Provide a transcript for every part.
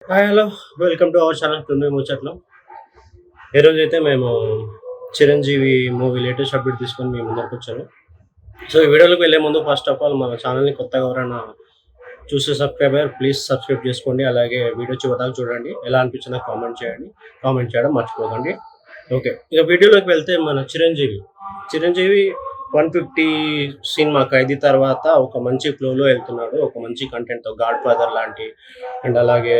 Hi hello welcome to our channel Tummi Muchatlu. ఈరోజు అయితే మేము చిరంజీవి మూవీ లేటెస్ట్ అప్డేట్ తీసుకొని మీ ముందరికి వచ్చాను. సో ఈ వీడియోలోకి వెళ్ళే ముందు ఫస్ట్ ఆఫ్ ఆల్ మన ఛానల్ని కొత్తగా ఎవరైనా చూసే సబ్స్క్రైబర్ ప్లీజ్ సబ్స్క్రైబ్ చేసుకోండి. అలాగే వీడియో చివరిదాకా చూడండి. ఎలా అనిపించిందో కామెంట్ చేయండి. కామెంట్ చేయడం మర్చిపోకండి. ఓకే, ఇక వీడియోలోకి వెళ్తే మన చిరంజీవి 150 సినిమా 'ఖైదీ' తర్వాత ఒక మంచి ఫ్లోలో వెళ్తున్నాడు. ఒక మంచి కంటెంట్‌తో 'గాడ్ ఫాదర్' లాంటి అండ్ అలాగే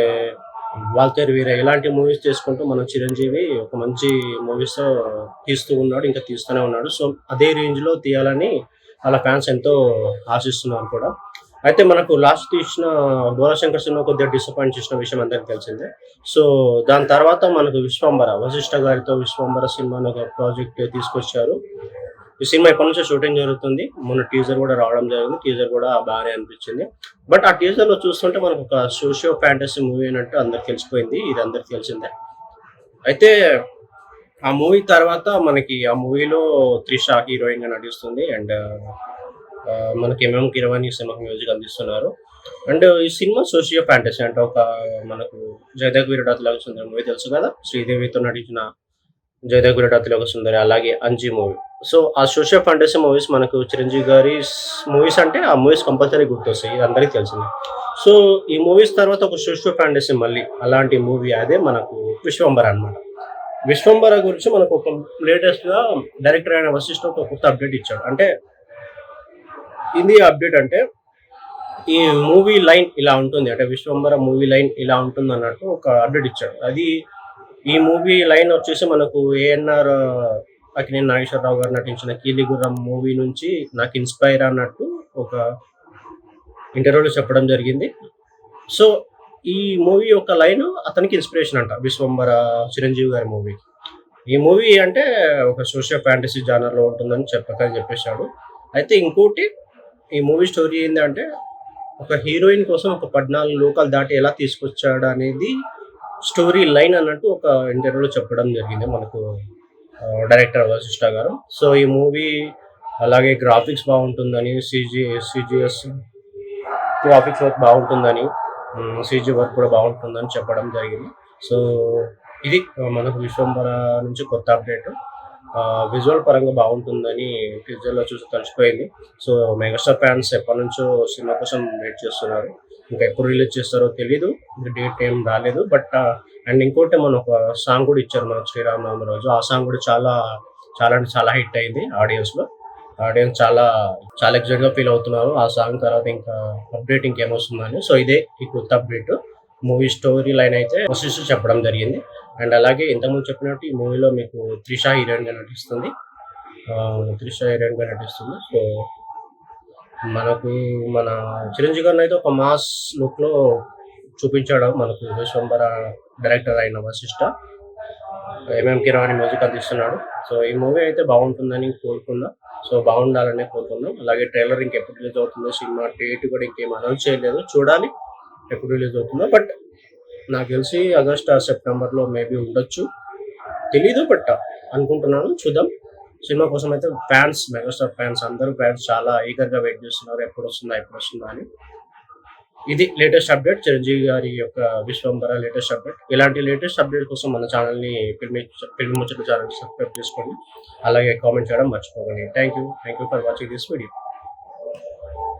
'వాల్తేరు వీర' ఇలాంటి మూవీస్ చేసుకుంటూ మన చిరంజీవి ఒక మంచి మూవీస్‌తో తీస్తూ ఉన్నాడు. ఇంకా తీస్తూనే ఉన్నాడు. సో అదే రేంజ్‌లో తీయాలని వాళ్ళ ఫ్యాన్స్ ఎంతో ఆశిస్తున్నారు కూడా. అయితే మనకు లాస్ట్ తీసిన 'భోలాశంకర్' సినిమా కొద్దిగా డిసప్పాయింట్ చేసిన విషయం అందరికీ తెలిసిందే. సో దాని తర్వాత మనకు 'విశ్వంబర' వశిష్ఠ గారితో 'విశ్వంబర' సినిమా అనే ఒక ప్రాజెక్ట్ తీసుకొచ్చారు. ఈ సినిమా ఎప్పటి నుంచో షూటింగ్ జరుగుతుంది. మొన్న టీజర్ కూడా రావడం జరిగింది. టీజర్ కూడా బాగానే అనిపించింది. బట్ ఆ టీజర్‌లో చూస్తుంటే మనకు ఒక సోషియో ఫ్యాంటసీ మూవీ అన్నట్టు అందరికి తెలిసిపోయింది. ఇది అందరికి తెలిసిందే. అయితే ఆ మూవీ తర్వాత మనకి ఆ మూవీలో 'త్రిష' హీరోయిన్‌గా నటిస్తుంది. అండ్ మనకి 'ఎంఎం కీరవాణి' సినిమాకి మ్యూజిక్ అందిస్తున్నారు. అండ్ ఈ సినిమా సోషియో ఫ్యాంటసీ అంటే ఒక మనకు 'జయదేవ్ వీరుడు అతిలోక సుందరి' మూవీ తెలుసు కదా! శ్రీదేవితో నటించిన 'జయదేవ్ వీరుడు అతిలోక సుందరి' అలాగే 'అంజి' మూవీ. సో ఆ సోషియో ఫాంటసీ మూవీస్ మనకు చిరంజీవి గారి మూవీస్ అంటే ఆ మూవీస్ కంపల్సరీ గుర్తొస్తాయి. ఇది అందరికీ తెలిసిందే. సో ఈ మూవీస్ తర్వాత ఒక సోషియో ఫాంటసీ మళ్ళీ అలాంటి మూవీ అదే మనకు 'విశ్వంబర' అన్నమాట. 'విశ్వంబర' గురించి మనకు ఒక లేటెస్ట్‌గా డైరెక్టర్ అయిన వశిష్ఠ ఒక కొత్త అప్డేట్ ఇచ్చాడు. అంటే ఇది అప్డేట్ అంటే ఈ మూవీ లైన్ ఇలా ఉంటుంది. అంటే 'విశ్వంబర' మూవీ లైన్ ఇలా ఉంటుందన్నట్టు ఒక అప్డేట్ ఇచ్చాడు. అది ఈ మూవీ లైన్ వచ్చేసి మనకు ఏఎన్ఆర్ అక్కినేని నాగేశ్వరరావు గారు నటించిన 'కీలిగుర్రం' మూవీ నుంచి నాకు ఇన్‌స్పైర్ అన్నట్టు ఒక ఇంటర్వ్యూలో చెప్పడం జరిగింది. సో ఈ మూవీ యొక్క లైన్ అతనికి ఇన్స్పిరేషన్ అంట 'విశ్వంబర' చిరంజీవి గారి మూవీ. ఈ మూవీ అంటే ఒక సోషియో ఫ్యాంటసీ జానర్‌లో ఉంటుందని చెప్పేసాడు. అయితే ఇంకోటి ఈ మూవీ స్టోరీ ఏందంటే ఒక హీరోయిన్ కోసం ఒక 14 లోకాలు దాటి ఎలా తీసుకొచ్చాడనేది స్టోరీ లైన్ అన్నట్టు ఒక ఇంటర్వ్యూలో చెప్పడం జరిగింది మనకు డైరెక్టర్ వశిష్ఠ గారు. సో ఈ మూవీ అలాగే గ్రాఫిక్స్ బాగుంటుందని సీజీఎస్ గ్రాఫిక్స్ వర్క్ బాగుంటుందని సీజీ వర్క్ కూడా బాగుంటుందని చెప్పడం జరిగింది. సో ఇది మనకు 'విశ్వంబర' నుంచి కొత్త అప్డేట్. విజువల్ పరంగా బాగుంటుందని టీజర్‌లో చూసి తెలిసిపోయింది. సో మెగాస్టార్ ఫ్యాన్స్ ఎప్పటినుంచో సినిమా కోసం వెయిట్ చేస్తున్నారు. ఇంకా ఎప్పుడు రిలీజ్ చేస్తారో తెలీదు. డేట్ ఏం రాలేదు. బట్ అండ్ ఇంకోటి మన ఒక సాంగ్ కూడా ఇచ్చారు మనకు శ్రీరామనవమి రోజు. ఆ సాంగ్ కూడా చాలా అంటే చాలా హిట్ అయింది ఆడియన్స్‌లో. ఆడియన్స్ చాలా చాలా ఎక్సైట్‌గా ఫీల్ అవుతున్నారు. ఆ సాంగ్ తర్వాత ఇంకా అప్డేట్ ఇంకేమొస్తుందని. సో ఇదే ఈ కొత్త అప్డేట్. మూవీ స్టోరీ లైన్ అయితే వశిష్ఠ చెప్పడం జరిగింది. అండ్ అలాగే ఇంతకుముందు చెప్పినట్టు ఈ మూవీలో మీకు 'త్రిష' హీరోయిన్‌గా నటిస్తుంది. 'త్రిష' హీరోయిన్‌గా నటిస్తుంది. సో మనకు మన చిరంజీవి గారినైతే ఒక మాస్ లుక్‌లో చూపించాడు మనకు 'విశ్వంబర' డైరెక్టర్ అయిన వశిష్ఠ. ఎంఎం కీరవాణి మ్యూజిక్ అందిస్తున్నాడు. సో ఈ మూవీ అయితే బాగుంటుందని కోరుకుందాం. సో బాగుండాలనే కోరుకుందాం. అలాగే ట్రైలర్ ఇంకెప్పుడు రిలీజ్ అవుతుందో, సినిమా డేట్ కూడా ఇంకేం అనౌన్స్ చేయలేదు. చూడాలి ఎప్పుడు రిలీజ్ అవుతుందో. బట్ నాకు తెలిసి ఆగస్ట్ ఆర్ సెప్టెంబర్‌లో మేబీ ఉండొచ్చు. తెలీదు బట్ అనుకుంటున్నాను. చూద్దాం. సినిమా కోసం అయితే ఫ్యాన్స్, మెగాస్టార్ ఫ్యాన్స్ అందరూ ఫ్యాన్స్ చాలా ఈగర్‌గా వెయిట్ చేస్తున్నారు. ఎప్పుడొస్తుందా అని. ఇది లేటెస్ట్ అప్డేట్ చిరంజీవి గారి యొక్క 'విశ్వంబర' లేటెస్ట్ అప్డేట్. ఇలాంటి లేటెస్ట్ అప్డేట్ కోసం మన ఛానల్‌ని ఫిల్మీ ముచ్చట్లు ఛానల్‌ని సబ్స్క్రైబ్ చేసుకోండి. అలాగే కామెంట్ చేయడం మర్చిపోకండి. Thank you for watching this video.